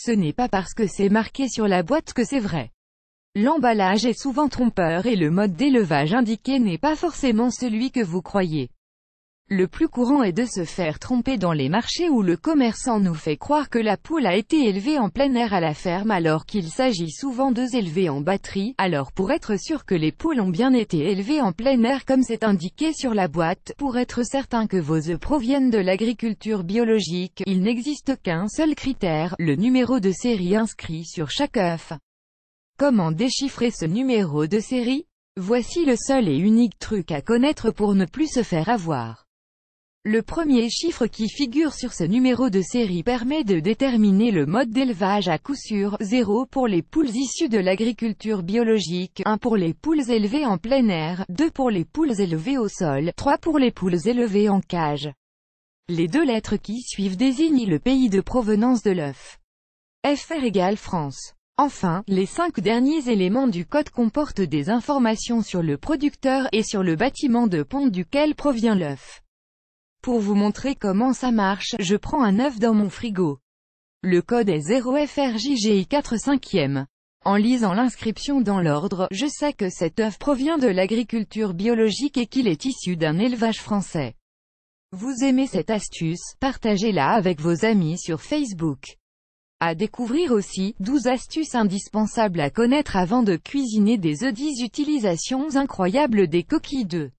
Ce n'est pas parce que c'est marqué sur la boîte que c'est vrai. L'emballage est souvent trompeur et le mode d'élevage indiqué n'est pas forcément celui que vous croyez. Le plus courant est de se faire tromper dans les marchés où le commerçant nous fait croire que la poule a été élevée en plein air à la ferme alors qu'il s'agit souvent d'œufs élevés en batterie. Alors pour être sûr que les poules ont bien été élevées en plein air comme c'est indiqué sur la boîte, pour être certain que vos œufs proviennent de l'agriculture biologique, il n'existe qu'un seul critère, le numéro de série inscrit sur chaque œuf. Comment déchiffrer ce numéro de série? Voici le seul et unique truc à connaître pour ne plus se faire avoir. Le premier chiffre qui figure sur ce numéro de série permet de déterminer le mode d'élevage à coup sûr, 0 pour les poules issues de l'agriculture biologique, 1 pour les poules élevées en plein air, 2 pour les poules élevées au sol, 3 pour les poules élevées en cage. Les deux lettres qui suivent désignent le pays de provenance de l'œuf. FR égale France. Enfin, les 5 derniers éléments du code comportent des informations sur le producteur et sur le bâtiment de ponte duquel provient l'œuf. Pour vous montrer comment ça marche, je prends un œuf dans mon frigo. Le code est 0FRJGI4/5e. En lisant l'inscription dans l'ordre, je sais que cet œuf provient de l'agriculture biologique et qu'il est issu d'un élevage français. Vous aimez cette astuce? Partagez-la avec vos amis sur Facebook. À découvrir aussi, 12 astuces indispensables à connaître avant de cuisiner des œufs. 10 utilisations incroyables des coquilles d'œufs.